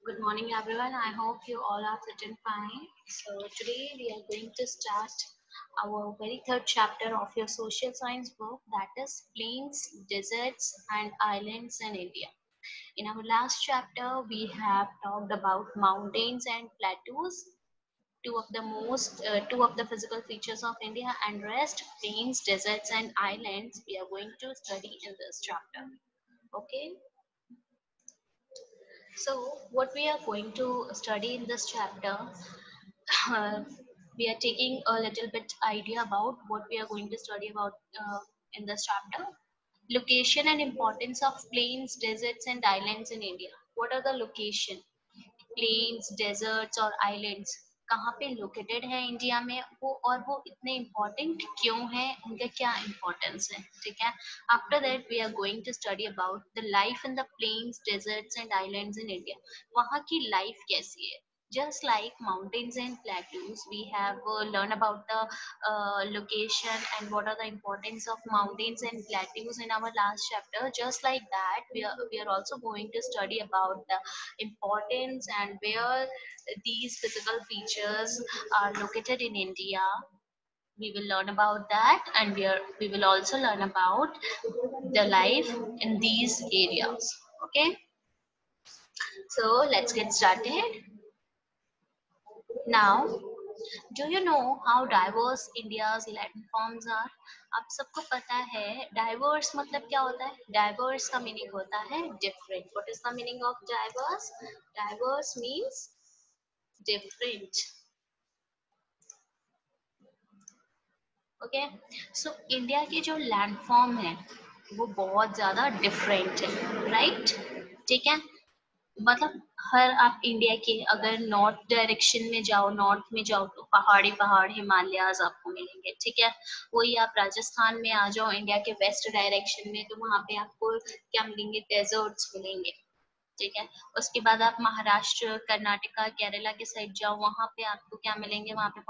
Good morning, everyone. I hope you all are fit and fine. So, today we are going to start our very third chapter of your social science book, that is Plains, Deserts, and Islands in India. In our last chapter, we have talked about mountains and plateaus, two of the physical features of India, and rest, plains, deserts, and islands we are going to study in this chapter. Okay. So, what we are going to study in this chapter, uh, we are taking a little bit idea about what we are going to study about in this chapter. Location and importance of plains, deserts, and islands in India. What are the location? Plains deserts और islands कहाँ पे located है India में वो और वो इतने important क्यों है उनका क्या इम्पोर्टेंस है ठीक है after that we are going to study about the life in the plains deserts and islands in India वहाँ की लाइफ कैसी है just like mountains and plateaus we have learned about the location and what are the importance of mountains and plateaus in our last chapter just like that we are also going to study about the importance and where these physical features are located in India. We will learn about that and we will also learn about the life in these areas. Okay, so let's get started. Now, do you know how diverse India's landforms are? आप सबको पता है diverse मतलब क्या होता है? Diverse का meaning होता है different. What is the meaning of diverse? Diverse means different. Okay so India की जो लैंडफॉर्म है वो बहुत ज्यादा डिफरेंट है राइट ठीक है मतलब हर आप इंडिया के अगर नॉर्थ डायरेक्शन में जाओ नॉर्थ में जाओ तो पहाड़ी पहाड़ हिमालयाज आपको मिलेंगे ठीक है वही आप राजस्थान में आ जाओ इंडिया के वेस्ट डायरेक्शन में तो वहां पे आपको क्या मिलेंगे डेजर्ट्स मिलेंगे ठीक है उसके बाद आप महाराष्ट्र कर्नाटका केरला के साइड जाओ वहां पे आपको क्या मिलेंगे वहां पे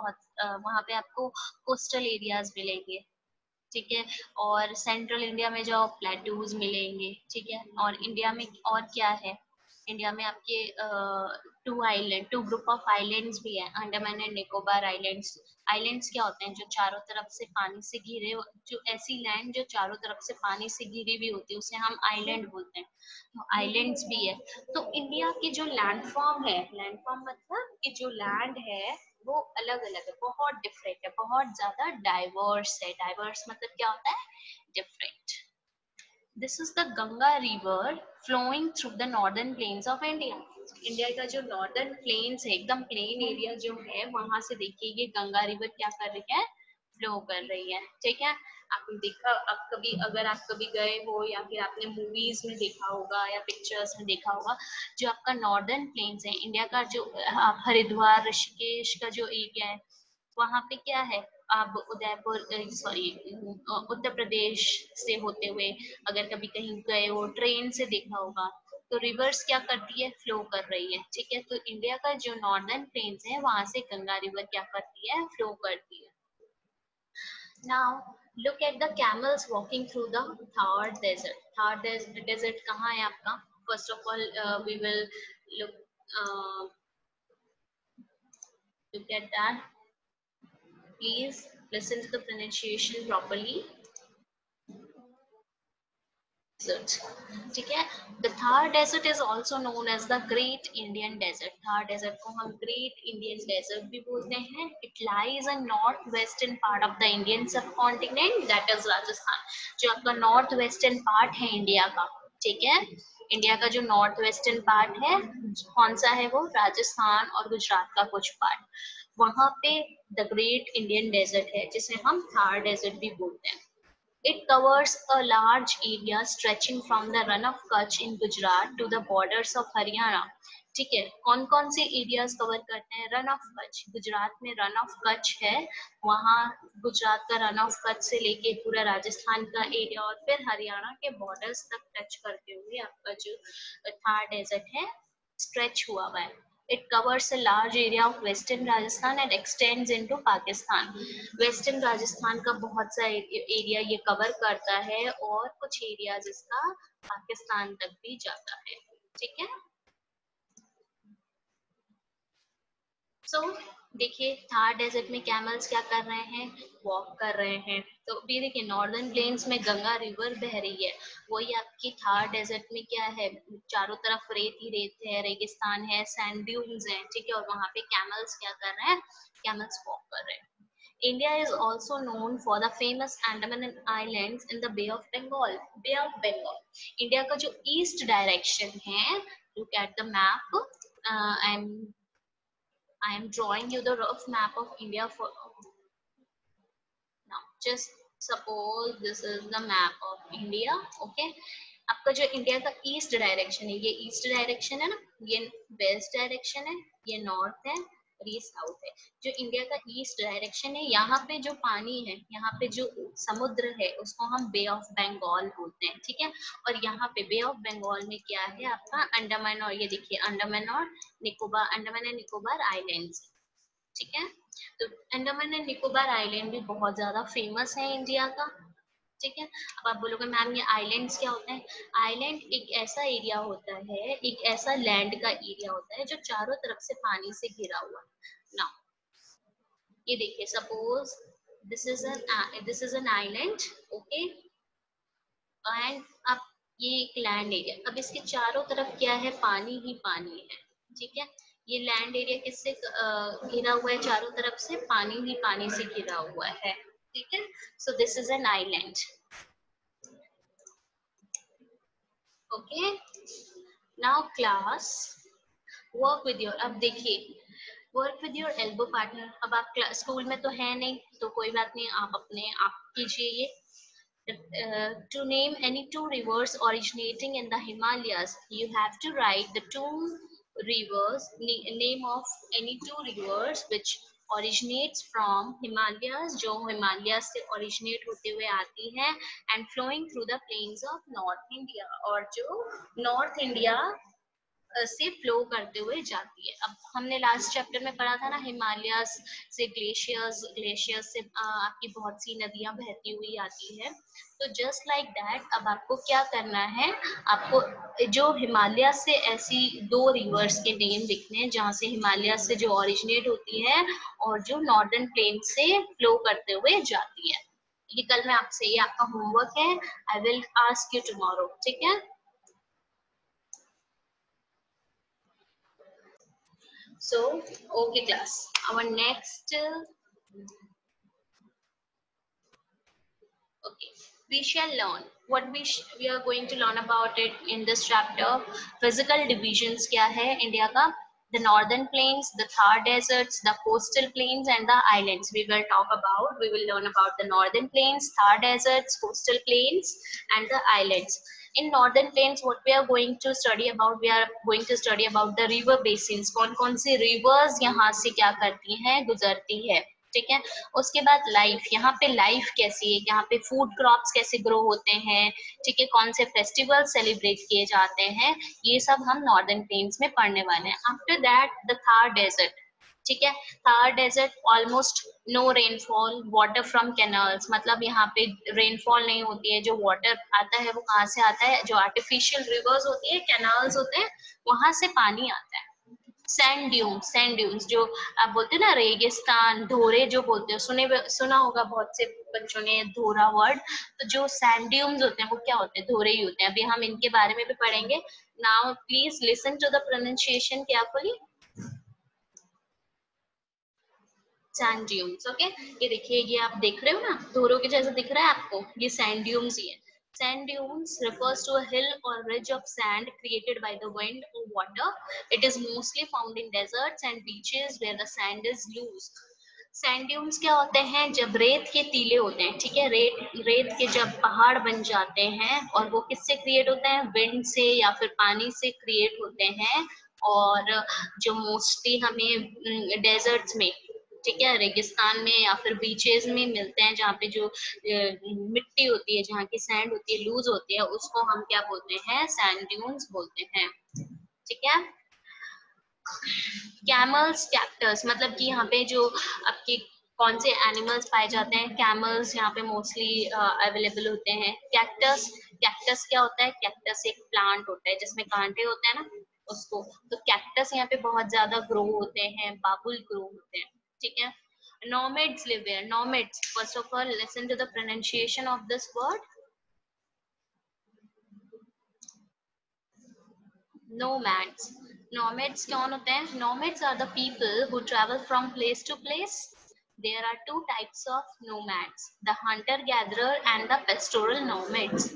वहां पे आपको कोस्टल एरियाज मिलेंगे ठीक है और सेंट्रल इंडिया में जाओ प्लेटूज मिलेंगे ठीक है और इंडिया में और क्या है इंडिया में आपके टू ग्रुप ऑफ आइलैंड्स भी है Andaman and Nicobar islands islands क्या होते हैं जो चारों तरफ से पानी से घिरे जो ऐसी लैंड जो चारों तरफ से पानी से घिरी भी होती है उसे हम आइलैंड बोलते हैं तो आइलैंड्स भी है तो इंडिया की जो लैंडफॉर्म है लैंडफॉर्म मतलब कि जो लैंड है वो अलग अलग है बहुत डिफरेंट है बहुत ज्यादा डाइवर्स है डाइवर्स मतलब क्या होता है different this is the Ganga river flowing through the northern plains of India India का जो नॉर्दर्न प्लेन्स है एकदम प्लेन एरिया जो है वहां से देखिए ये गंगा रिवर क्या कर रही है फ्लो कर रही है ठीक है आपने देखा अब कभी अगर आप कभी गए हो या फिर आपने मूवीज में देखा होगा या पिक्चर्स में देखा होगा जो आपका नॉर्दर्न प्लेन्स है इंडिया का जो हरिद्वार ऋषिकेश का जो एरिया है वहां पे क्या है आप उदयपुर सॉरी उत्तर प्रदेश से होते हुए अगर कभी कहीं गए हो ट्रेन से देखा होगा तो रिवर्स क्या करती है फ्लो कर रही है ठीक है तो इंडिया का जो नॉर्दर्न प्लेन्स है वहां से गंगा रिवर क्या करती है फ्लो करती है Now look at the camels walking through the Thar desert. Thar desert कहाँ है आपका? First of all, we will look uh, look at that. Please listen to the pronunciation properly. Desert. ठीक है The Thar Desert is also known as the Great Indian Desert. Thar Desert को हम Great Indian Desert भी बोलते हैं. It lies in northwestern part of the Indian subcontinent, that is Rajasthan. जो आपका north western part है India का, ठीक है. इंडिया का जो नॉर्थ वेस्टर्न पार्ट है कौन सा है वो राजस्थान और गुजरात का कुछ पार्ट वहां पे द ग्रेट इंडियन डेजर्ट है जिसे हम थार डेजर्ट भी बोलते हैं It covers a large area stretching from the Run of Kutch in Gujarat to the borders of Haryana. ठीक है कौन कौन से एरियाज कवर करते हैं रन ऑफ कच्छ गुजरात में रन ऑफ कच्छ है वहाँ गुजरात का रन ऑफ कच्छ से लेके पूरा राजस्थान का एरिया और फिर हरियाणा के बॉर्डर्स तक टच करते हुए आपका जो थार डेजर्ट है स्ट्रेच हुआ हुआ है It covers a large area of western Rajasthan and extends into Pakistan. Western Rajasthan का बहुत सा एरिया ये कवर करता है और कुछ एरिया जिसका पाकिस्तान तक भी जाता है ठीक है सो देखिए थार डेजर्ट में कैमल्स क्या कर रहे हैं, वॉक कर रहे हैं। तो अभी देखिए नॉर्दर्न प्लेन्स में गंगा रिवर बह रही है, वही आपकी थार डेजर्ट में क्या है, चारों तरफ रेत ही रेत है, रेगिस्तान है, सैंड ड्यून्स है, ठीक है, और वहां पे कैमल्स क्या कर रहे हैं, कैमल्स वॉक कर रहे हैं। India is also known for the famous Andaman Islands in the Bay of Bengal. Bay of Bengal. India का जो ईस्ट डायरेक्शन है, look at the map. I am drawing you the rough map of India for now. Just suppose this is the map of India. Okay. आपका जो India का east direction है, ये east direction है ना, ये west direction है, ये नॉर्थ है और ये साउथ है। जो इंडिया का ईस्ट डायरेक्शन है, यहाँ पे जो पानी है, यहाँ पे जो समुद्र है, उसको हम बे ऑफ बंगाल बोलते हैं, ठीक है। और यहाँ पे बे ऑफ बंगाल में क्या है आपका अंडमान, और ये देखिए अंडमान और निकोबार, अंडमान एंड निकोबार आइलैंड्स, ठीक है। तो अंडमान एंड निकोबार आइलैंड भी बहुत ज्यादा फेमस है इंडिया का, ठीक है। अब आप बोलोगे मैम ये आइलैंड्स क्या होते हैं, आइलैंड एक ऐसा एरिया होता है, एक ऐसा लैंड का एरिया होता है जो चारों तरफ से पानी से घिरा हुआ है ना। ये देखिए suppose this is an island, okay, and अब ये एक लैंड एरिया, अब इसके चारों तरफ क्या है, पानी ही पानी है, ठीक है। ये लैंड एरिया किससे घिरा हुआ है, चारों तरफ से पानी ही पानी से घिरा हुआ है, ठीक है। So this is an island, okay. Now class work with your, अब देखिए work with your elbow partner. अब आप स्कूल में तो है नहीं, तो कोई बात नहीं, आप अपने आप कीजिए ये। To name any two rivers originating in the Himalayas, you have to write the two rivers, name of any two rivers which originates from Himalayas, जो Himalayas से originate होते हुए आती है and flowing through the plains of North India, और जो North India से flow करते हुए जाती है। अब हमने लास्ट चैप्टर में पढ़ा था ना, हिमालयस से ग्लेशियर्स, ग्लेशियर्स से आपकी बहुत सी नदियां बहती हुई आती है। तो जस्ट लाइक दैट अब आपको क्या करना है, आपको जो हिमालय से ऐसी दो रिवर्स के नेम लिखने हैं जहाँ से हिमालय से जो ओरिजिनेट होती है और जो नॉर्दर्न प्लेन से फ्लो करते हुए जाती है। ये कल मैं आपसे, ये आपका होमवर्क है, I will ask you tomorrow, ठीक है। So, okay class, our next, okay, we shall learn what we are going to learn about it in this chapter. Physical divisions क्या है इंडिया का, the northern plains, the Thar deserts, the coastal plains and the islands. We will learn about the northern plains, Thar deserts, coastal plains and the islands. In northern plains what we are going to study about, we are going to study about the river basins, कौन-कौन सी rivers यहाँ से क्या करती हैं, गुजरती है, ठीक है। उसके बाद लाइफ, यहाँ पे लाइफ कैसी है, यहाँ पे फूड क्रॉप्स कैसे ग्रो होते हैं, ठीक है, कौन से फेस्टिवल सेलिब्रेट किए जाते हैं, ये सब हम नॉर्दर्न प्लेन्स में पढ़ने वाले हैं। After that the Thar desert, ठीक है। Thar desert almost no rainfall, water from canals, मतलब यहाँ पे रेनफॉल नहीं होती है, जो वाटर आता है वो कहाँ से आता है, जो आर्टिफिशियल रिवर्स होती है, कैनाल्स होते हैं, वहां से पानी आता है। सैंड ड्यून्स जो आप बोलते हैं ना, रेगिस्तान, धोरे जो बोलते हैं, सुना होगा बहुत से बच्चों ने धोरा वर्ड। तो जो सैंड ड्यून्स होते हैं वो क्या होते हैं, धोरे ही होते हैं। अभी हम इनके बारे में भी पढ़ेंगे। Now please listen to the pronunciation carefully. Sand dunes, okay. ये देखिए, ये आप देख रहे हो ना, धोरों के जैसा दिख रहा है आपको, ये सैंड ड्यून्स ही है। Sand dunes refers to a hill or ridge of sand created by the wind or water. It is mostly found in deserts and beaches where the sand is loose. Sand dunes क्या होते हैं, जब रेत के टीले होते हैं, ठीक है, रेत के जब पहाड़ बन जाते हैं, और वो किससे क्रिएट होते हैं, विंड से या फिर पानी से क्रिएट होते हैं। और जो मोस्टली हमें डेजर्ट्स में, ठीक है, रेगिस्तान में या फिर बीचेस में मिलते हैं, जहाँ पे जो मिट्टी होती है, जहाँ की सैंड होती है, लूज होती है, उसको हम क्या बोलते हैं, सैंड ड्यून्स बोलते हैं, ठीक है। कैमल्स, कैक्टस, मतलब कि यहाँ पे जो आपके कौन से एनिमल्स पाए जाते हैं, कैमल्स यहाँ पे मोस्टली अवेलेबल होते हैं। कैक्टस, कैक्टस क्या होता है, कैक्टस एक प्लांट होता है जिसमें कांटे होते हैं ना, उसको। तो कैक्टस यहाँ पे बहुत ज्यादा ग्रो होते हैं, बाबुल ग्रो होते हैं, ठीक है। Nomads live where? Nomads. First of all, listen to the pronunciation of this word. Nomads. Nomads कौन होते हैं? Nomads are the people who travel from place to place. There are two types of nomads: the hunter-gatherer and the pastoral nomads.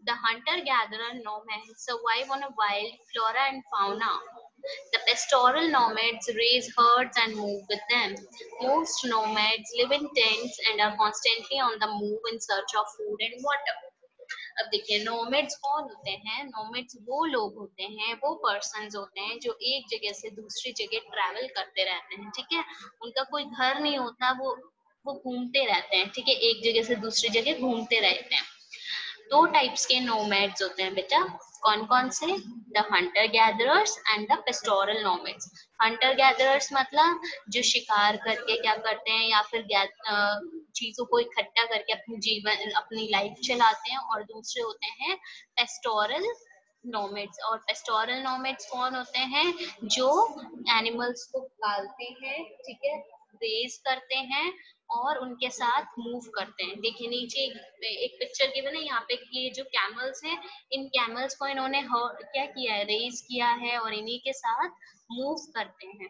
The hunter-gatherer nomads survive on a wild flora and fauna. The pastoral nomads raise herds and move with them. Most nomads live in tents and are constantly on the move in search of food and water. अब देखिए nomads कौन होते हैं? Nomads वो लोग होते हैं, वो पर्सन्स होते हैं जो एक जगह से दूसरी जगह ट्रैवल करते रहते हैं, ठीक है। उनका कोई घर नहीं होता, वो घूमते रहते हैं, ठीक है, एक जगह से दूसरी जगह घूमते रहते हैं। दो टाइप्स के नोमैड्स होते हैं बेटा, कौन कौन से? The Hunter gatherers and the pastoral nomads. Hunter gatherers मतलब जो शिकार करके क्या करते हैं या फिर चीजों को इकट्ठा करके अपनी जीवन अपनी लाइफ चलाते हैं, और दूसरे होते हैं पेस्टोरल नोमैड्स। और पेस्टोरल नोमैड्स कौन होते हैं? जो एनिमल्स को पालते हैं, ठीक है, रेज करते हैं और उनके साथ मूव करते हैं। देखिए नीचे एक पिक्चर गिवन है, यहाँ पे ये जो कैमल्स हैं, इन कैमल्स को इन्होंने क्या किया है? रेज किया है और इन्हीं के साथ मूव करते हैं।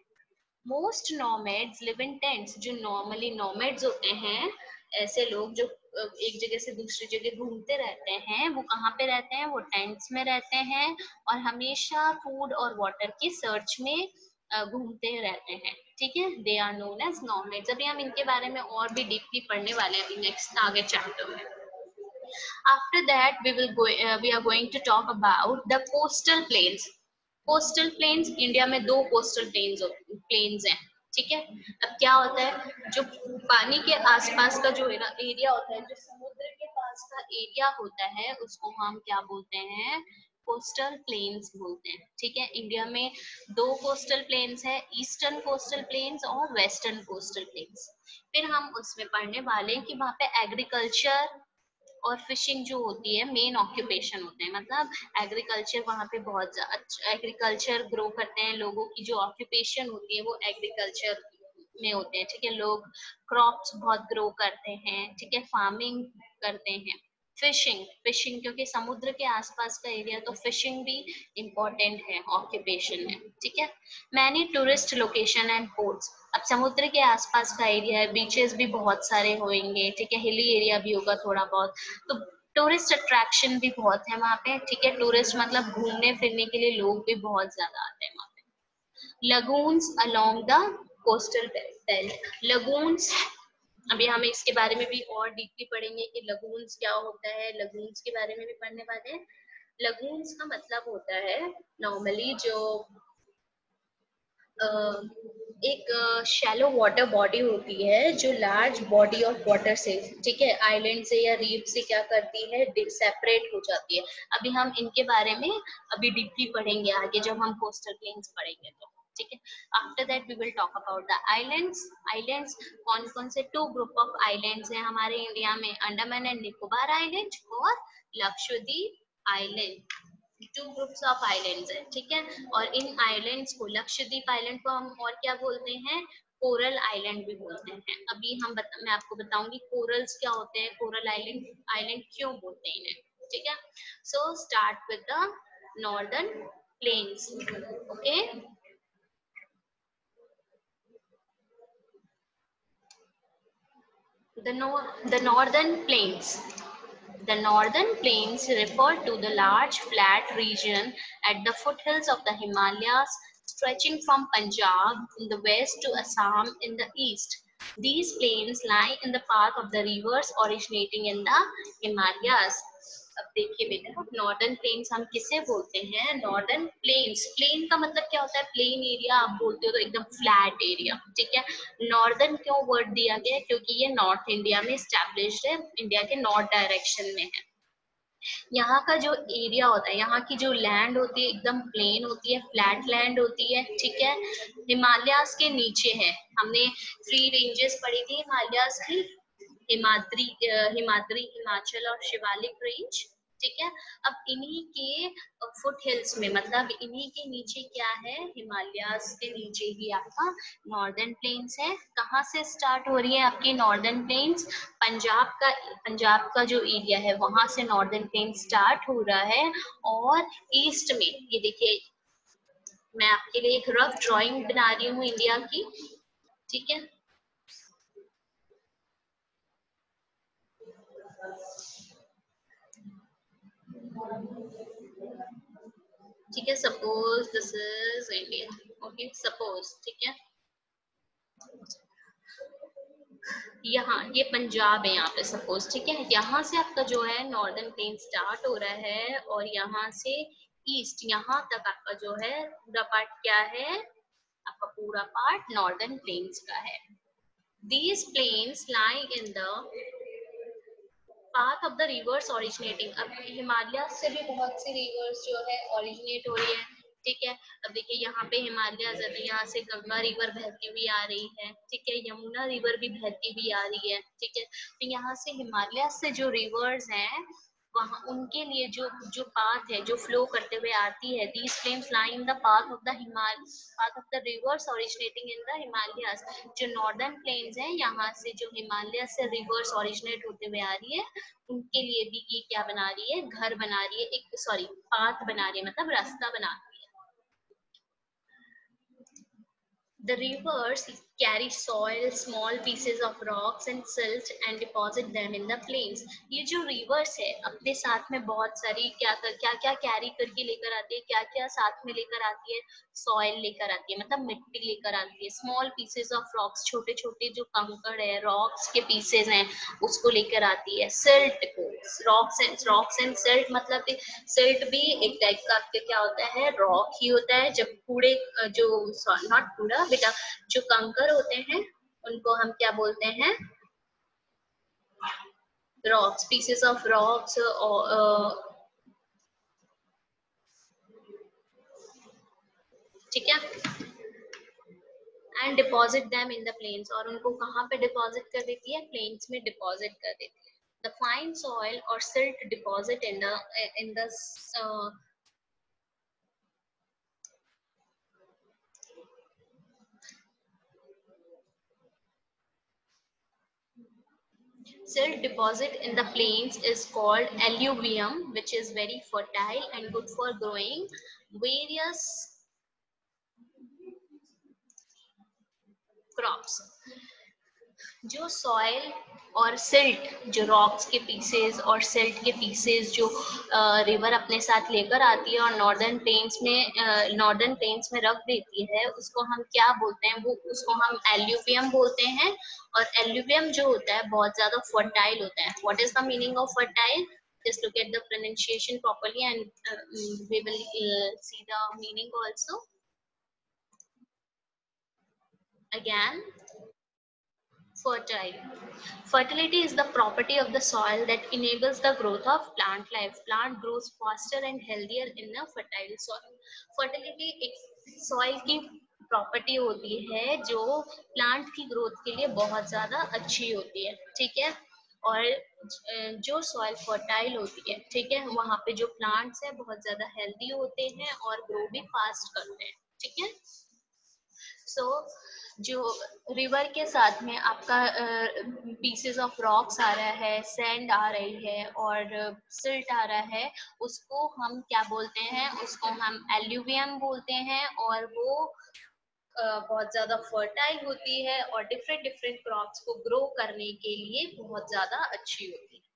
Most nomads live in tents. जो नॉर्मली नोमैड्स होते हैं, ऐसे लोग जो एक जगह से दूसरी जगह घूमते रहते हैं, वो कहाँ पे रहते हैं? वो टेंट्स में रहते हैं और हमेशा फूड और वाटर की सर्च में घूमते रहते हैं, ठीक है। They are known as nomads. अभी हम इनके बारे में और भी डीपली पढ़ने वाले हैं अभी नेक्स्ट आगे चैप्टर में। After that, we are going to talk about the coastal plains. Coastal planes, India में दो कोस्टल प्लेन्स हैं, ठीक है। अब क्या होता है, जो पानी के आसपास का जो एरिया होता है, जो समुद्र के पास का एरिया होता है, उसको हम क्या बोलते हैं? कोस्टल प्लेन्स बोलते हैं, ठीक है। इंडिया में दो कोस्टल प्लेन्स है, ईस्टर्न कोस्टल प्लेन्स और वेस्टर्न कोस्टल प्लेन्स। फिर हम उसमें पढ़ने वाले हैं कि वहाँ पे एग्रीकल्चर और फिशिंग जो होती है मेन ऑक्यूपेशन होते हैं, मतलब एग्रीकल्चर वहाँ पे बहुत एग्रीकल्चर ग्रो करते हैं। लोगों की जो ऑक्यूपेशन होती है वो एग्रीकल्चर में होते हैं, ठीक है। लोग क्रॉप्स बहुत ग्रो करते हैं, ठीक है, फार्मिंग करते हैं। फिशिंग, फिशिंग क्योंकि समुद्र के आसपास का एरिया, तो फिशिंग भी इम्पोर्टेंट है, ऑक्यूपेशन है, ठीक है। Many tourist location and ports. अब समुद्र के आसपास का एरिया है, बीचेस भी बहुत सारे होंगे, ठीक है, हिली एरिया भी होगा थोड़ा बहुत, तो टूरिस्ट अट्रैक्शन भी बहुत है वहाँ पे, ठीक है। टूरिस्ट मतलब घूमने फिरने के लिए लोग भी बहुत ज्यादा आते हैं वहाँ पे। Lagoons along the coastal belt. Lagoons, अभी हम इसके बारे में भी और डीपली पढ़ेंगे कि लगून्स क्या होता है, लगून्स के बारे में भी पढ़ने वाले हैं। लगून्स का मतलब होता है नॉर्मली जो एक शैलो वाटर बॉडी होती है, जो लार्ज बॉडी ऑफ वाटर से, ठीक है, आइलैंड से या रीफ से क्या करती है? सेपरेट हो जाती है। अभी हम इनके बारे में अभी डीपली पढ़ेंगे आगे जब हम कोस्टल प्लेन्स पढ़ेंगे तो, ठीक है। After that we will talk about the islands. Islands कौन कौन से? टू ग्रुप ऑफ आइलैंड्स हैं हमारे इंडिया में, अंडमान एंड निकोबार आइलैंड और Lakshadweep island. Two groups of islands है, ठीक है। और इन आइलैंड्स को, लक्षद्वीप आइलैंड को हम और क्या बोलते हैं? कोरल आइलैंड भी बोलते हैं। अभी मैं आपको बताऊंगी कोरल्स क्या होते हैं, कोरल आइलैंड आइलैंड क्यों बोलते हैं इन्हें, ठीक है। So start with the northern planes, okay. The northern plains. The northern plains refer to the large flat region at the foothills of the Himalayas, stretching from Punjab in the west to Assam in the east. These plains lie in the path of the rivers originating in the Himalayas. अब देखिए बेटा, northern plains हम किसे बोलते हैं? Northern plains, plane का मतलब क्या होता है? प्लेन एरिया आप बोलते हो तो एकदम फ्लैट एरिया, ठीक है। नॉर्दर्न क्यों वर्ड दिया गया? क्योंकि ये नॉर्थ इंडिया में स्टैब्लिश्ड है, इंडिया के नॉर्थ डायरेक्शन में है। यहाँ का जो एरिया होता है, यहाँ की जो लैंड होती है एकदम प्लेन होती है, फ्लैट लैंड होती है, ठीक है। हिमालयास के नीचे है, हमने 3 रेंजेस पढ़ी थी हिमालयास की, हिमाद्री, हिमाचल और शिवालिक रेंज, ठीक है। अब इन्हीं के फुट हिल्स में, मतलब इन्हीं के नीचे क्या है, हिमालयाज के नीचे ही आपका नॉर्दर्न प्लेन्स है। कहाँ से स्टार्ट हो रही है आपकी नॉर्दर्न प्लेन्स? पंजाब का जो एरिया है वहां से नॉर्दर्न प्लेन स्टार्ट हो रहा है। और ईस्ट में ये देखिए, मैं आपके लिए एक रफ ड्राइंग बना रही हूँ इंडिया की, ठीक है। ठीक है, suppose this is India, okay suppose, ठीक है। यहाँ ये पंजाब है, यहाँ पे सपोज, ठीक है। यहाँ से आपका जो है नॉर्दर्न प्लेन स्टार्ट हो रहा है और यहाँ से ईस्ट यहाँ तक आपका जो है पूरा पार्ट क्या है, आपका पूरा पार्ट नॉर्दर्न प्लेन्स का है। These plains lie in the path of the rivers originating। अब हिमालय से भी बहुत सी रिवर्स जो है ओरिजिनेट हो रही है, ठीक है। अब देखिए यहाँ पे हिमालय, यहाँ से गंगा रिवर बहती हुई आ रही है, ठीक है। यमुना रिवर भी बहती हुई आ रही है, ठीक है। तो यहाँ से हिमालय से जो रिवर्स हैं वहाँ उनके लिए जो जो पाथ है, जो फ्लो करते हुए आती है, these plains lie in the path of the path of the rivers originating in the Himalayas. जो नॉर्दर्न प्लेन्स हैं यहाँ से जो हिमालय से रिवर्स ओरिजिनेट होते हुए आ रही है, उनके लिए भी ये क्या बना रही है, घर बना रही है, एक सॉरी पाथ बना रही है, मतलब रास्ता बना रही है। The rivers carry soil, small pieces of rocks and silt and deposit them in the plains। ये जो rivers है अपने साथ में बहुत सारी क्या क्या कैरी करके लेकर आती है, क्या क्या साथ में लेकर आती है, सॉइल लेकर आती है, मतलब मिट्टी लेकर आती है, स्मॉल पीसेस ऑफ रॉक्स, छोटे छोटे जो कंकड़ है, रॉक्स के पीसेस हैं, उसको लेकर आती है, सिल्ट को, रॉक्स एंड सिल्ट, मतलब सिल्ट भी एक टाइप का आपके क्या होता है, रॉक ही होता है। जब कूड़े जो नॉट कूड़ा बेटा, जो कंकर होते हैं उनको हम क्या बोलते हैं, रॉक्स, पीसेस ऑफ रॉक्स, ठीक है। And deposit them in the plains, और उनको कहाँ पे डिपॉजिट कर देती है, प्लेन्स में डिपॉजिट कर देती है। द फाइन सॉइल और silt deposit in the silt deposit in the plains is called alluvium, which is very fertile and good for growing various crops। जो सॉइल और सिल्ट, जो रॉक्स के पीसेस और सिल्ट के पीसेस जो river अपने साथ लेकर आती है और नॉर्दर्न प्लेन्स में रख देती है, उसको हम क्या बोलते हैं, वो उसको हम एल्यूवियम बोलते हैं। और एल्यूवियम जो होता है बहुत ज्यादा फर्टाइल होता है। What is the meaning of fertile? Just look at the pronunciation properly and we will see the meaning also. Again, fertile. Fertility is the property of the soil that enables the growth of plant life. Plant grows faster and healthier in a fertile soil. Fertility एक soil की property होती है जो plant की growth के लिए बहुत ज्यादा अच्छी होती है, ठीक है। और जो सॉइल फर्टाइल होती है, ठीक है, वहां पे जो प्लांट्स है बहुत ज्यादा हेल्दी होते हैं और ग्रो भी फास्ट करते हैं, ठीक है। सो जो रिवर के साथ में आपका पीसेस ऑफ रॉक्स आ रहा है, सैंड आ रही है और सिल्ट आ रहा है, उसको हम क्या बोलते हैं, उसको हम एल्यूवियम बोलते हैं। और वो बहुत ज्यादा फर्टाइल होती है और डिफरेंट डिफरेंट क्रॉप्स को ग्रो करने के लिए बहुत ज्यादा अच्छी होती है।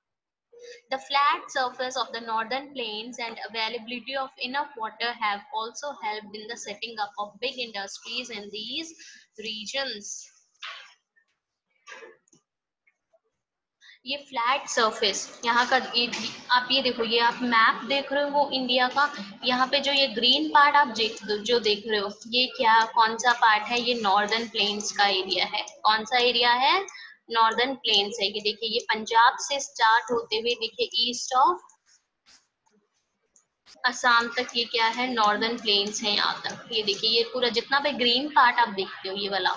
The flat surface of the northern plains and availability of enough water have also helped in the setting up of big industries in these regions. ये फ्लैट सरफेस यहाँ का, ये आप ये देखो, ये आप मैप देख रहे हो इंडिया का, यहाँ पे जो ये ग्रीन पार्ट आप जो देख रहे हो, ये क्या कौन सा पार्ट है, ये नॉर्दर्न प्लेन्स का एरिया है। कौन सा एरिया है? नॉर्दर्न प्लेन्स है। ये देखिए, ये पंजाब से स्टार्ट होते हुए देखिए ईस्ट ऑफ असम तक ये क्या है, नॉर्दर्न प्लेन्स है यहाँ तक। ये देखिए ये पूरा जितना भी ग्रीन पार्ट आप देखते हो ये वाला,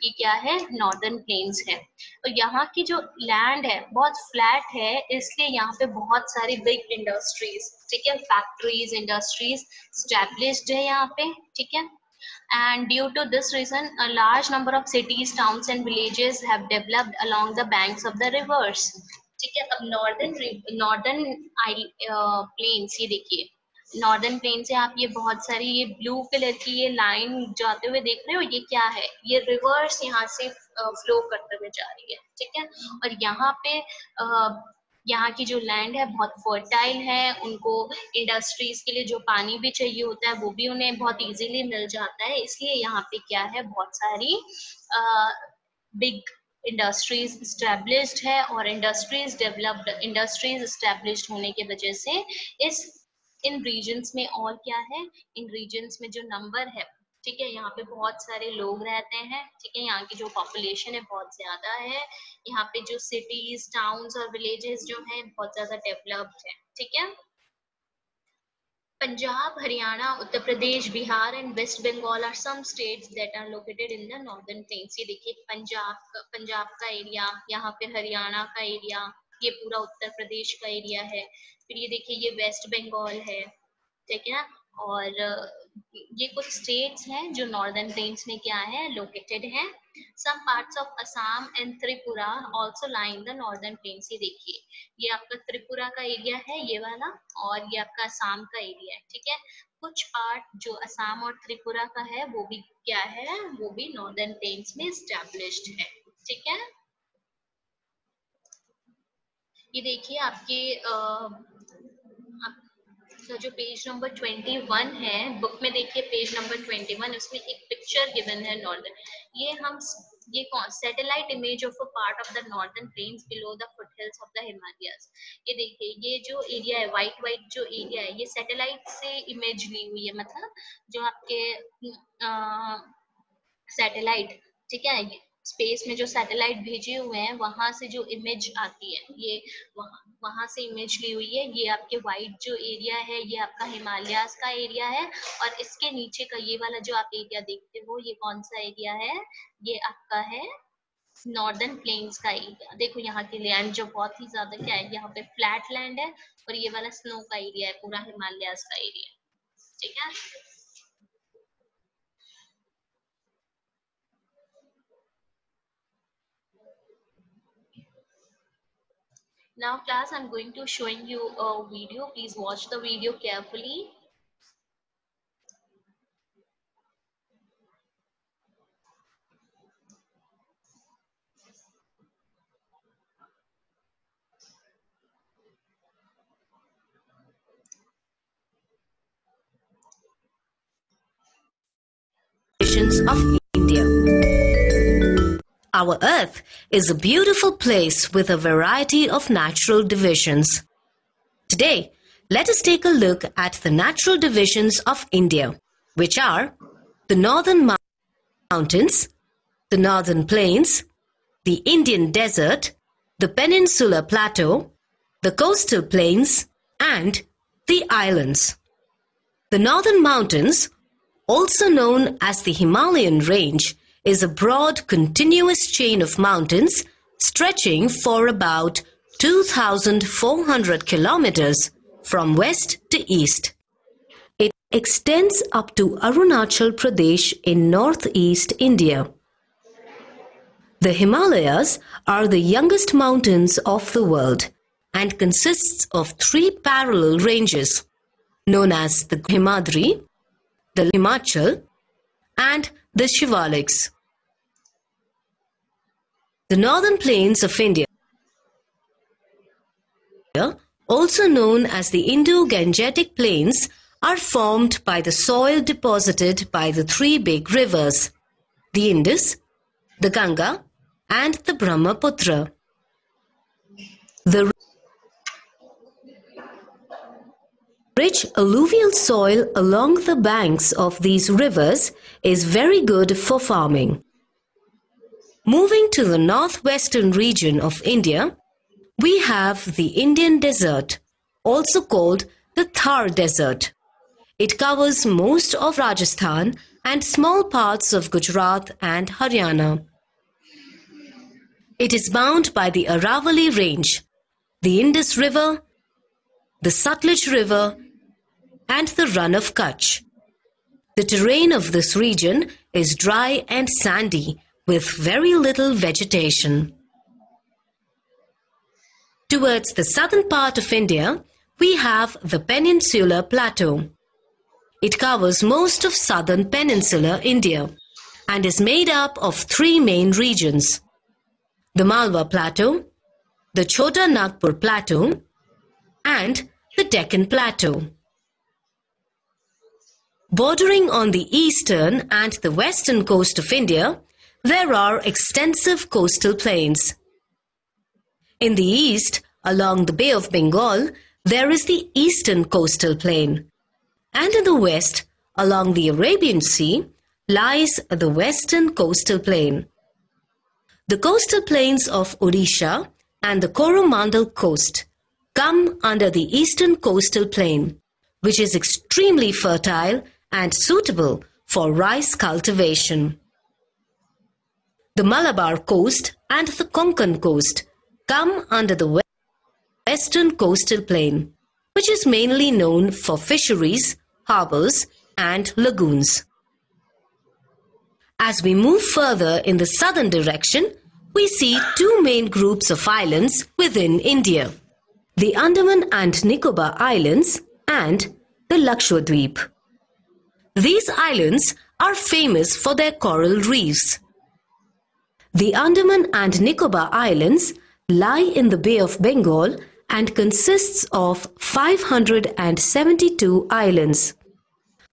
ये क्या है, नॉर्दर्न प्लेन्स है। और यहाँ की जो लैंड है बहुत फ्लैट है, इसलिए यहाँ पे बहुत सारी बिग इंडस्ट्रीज, ठीक है, फैक्ट्रीज, इंडस्ट्रीज स्टैब्लिश्ड है यहाँ पे, ठीक है। And due to this reason, a large number of cities, towns and villages have developed along the banks of the rivers. ठीक है। अब नॉर्दर्न प्लेन्स, ये देखिए नॉर्दर्न प्लेन से आप ये बहुत सारी ये ब्लू कलर की ये लाइन जाते हुए देख रहे हो, ये क्या है, ये रिवर्स यहाँ से फ्लो करते हुए जा रही है, ठीक है। और यहाँ पे यहाँ की जो लैंड है बहुत फर्टाइल है, उनको इंडस्ट्रीज के लिए जो पानी भी चाहिए होता है वो भी उन्हें बहुत इजीली मिल जाता है, इसलिए यहाँ पे क्या है, बहुत सारी बिग इंडस्ट्रीज स्टैब्लिश्ड है। और इंडस्ट्रीज स्टैब्लिश्ड होने की वजह से इस इन रीजन्स में, और क्या है, इन रीजन्स में जो नंबर है, ठीक है, यहाँ पे बहुत सारे लोग रहते हैं, ठीक है, यहाँ की जो पॉपुलेशन है बहुत ज्यादा है, यहाँ पे जो सिटीज, टाउन्स और विलेजेस जो है बहुत ज्यादा डेवलप्ड है, ठीक है। Punjab, Haryana, Uttar Pradesh, Bihar and West Bengal are some states that are located in the northern plains. ये देखिए पंजाब का एरिया, यहाँ पे हरियाणा का एरिया, ये पूरा उत्तर प्रदेश का एरिया है, फिर ये देखिए ये वेस्ट बंगाल है, ठीक है। और ये कुछ स्टेट्स हैं जो नॉर्दर्न प्लेन्स में क्या है, लोकेटेड है। Some parts of Assam and Tripura also lie in the northern plains. ये देखिए ये आपका त्रिपुरा का एरिया है ये वाला, और ये आपका असम का एरिया है, ठीक है। कुछ पार्ट जो असम और त्रिपुरा का है वो भी क्या है, वो भी नॉर्दर्न प्लेन्स में एस्टैब्लिश्ड है, ठीक है। ये देखिए आपके जो पेज नंबर 21 है बुक में, देखिए पेज नंबर 21, उसमें एक पिक्चर गिवन है नॉर्दर्न, ये कौन satellite image of a part of the northern planes below the foothills of the Himalayas. ये देखिए ये जो एरिया है, व्हाइट जो एरिया है, ये सैटेलाइट से इमेज ली हुई है, मतलब जो आपके सैटेलाइट, ठीक है, स्पेस में जो सैटेलाइट भेजे हुए हैं वहां से जो इमेज आती है, ये वहां से इमेज ली हुई है। ये आपके व्हाइट जो एरिया है ये आपका हिमालयास का एरिया है, और इसके नीचे का ये वाला जो आप एरिया देखते हो ये कौन सा एरिया है, ये आपका है नॉर्दर्न प्लेन्स का एरिया। देखो यहाँ की लैंड जो बहुत ही ज्यादा क्या है, यहाँ पे फ्लैट लैंड है, और ये वाला स्नो का एरिया है, पूरा हिमालयास का एरिया, ठीक है। Now class, I'm going to showing you a video. Please watch the video carefully. Of India. Our Earth is a beautiful place with a variety of natural divisions. Today, let us take a look at the natural divisions of India, which are the northern mountains, the northern plains, the Indian desert, the peninsular plateau, the coastal plains, and the islands. The northern mountains, also known as the Himalayan range, is a broad continuous chain of mountains stretching for about 2,400 kilometers from west to east. It extends up to Arunachal Pradesh in northeast India. The Himalayas are the youngest mountains of the world and consists of 3 parallel ranges known as the Himadri, the Himachal, and the Shivaliks. The northern plains of India, also known as the Indo-Gangetic Plains, are formed by the soil deposited by the 3 big rivers, the Indus, the Ganga, and the Brahmaputra. The rich alluvial soil along the banks of these rivers is very good for farming. Moving to the northwestern region of India, we have the Indian desert, also called the Thar Desert. It covers most of Rajasthan and small parts of Gujarat and Haryana. It is bound by the Aravalli Range, the Indus River, the Sutlej River, and the Run of Kutch. The terrain of this region is dry and sandy with very little vegetation. Towards the southern part of India, we have the Peninsular Plateau. It covers most of southern peninsular India and is made up of three main regions: the Malwa Plateau, the Chota Nagpur Plateau, and the Deccan Plateau. Bordering on the eastern and the western coast of India, there are extensive coastal plains. In the east, along the Bay of Bengal, there is the eastern coastal plain, and in the west, along the Arabian Sea, lies the western coastal plain. The coastal plains of Odisha and the Coromandel coast come under the eastern coastal plain, which is extremely fertile and suitable for rice cultivation. The Malabar coast and the Konkan coast come under the western coastal plain, which is mainly known for fisheries, harbors, and lagoons. As we move further in the southern direction, we see two main groups of islands within India: the Andaman and Nicobar Islands and the Lakshadweep. These islands are famous for their coral reefs. The Andaman and Nicobar Islands lie in the Bay of Bengal and consists of 572 islands.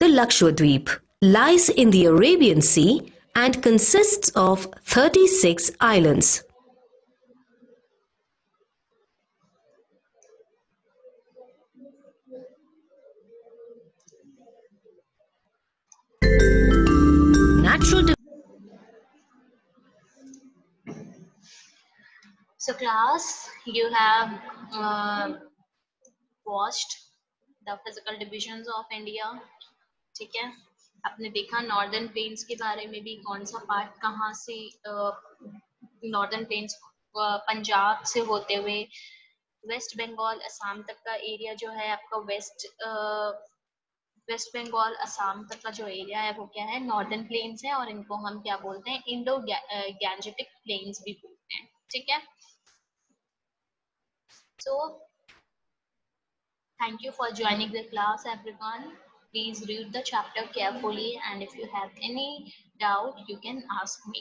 The Lakshadweep lies in the Arabian Sea and consists of 36 islands. Natural So class, you have watched the physical divisions of India. ठीक है, आपने देखा northern plains के बारे में भी, कौन सा पार्ट कहाँ से, नॉर्दर्न प्लेन्स पंजाब से होते हुए वेस्ट बंगाल असम तक का एरिया जो है आपका वेस्ट बंगाल असम तक का जो एरिया है वो क्या है, नॉर्दर्न प्लेन्स है, और इनको हम क्या बोलते हैं, इंडो गैंजेटिक प्लेन्स भी बोलते हैं. ठीक है. So thank you for joining the class, everyone. Please read the chapter carefully, and if you have any doubt, you can ask me.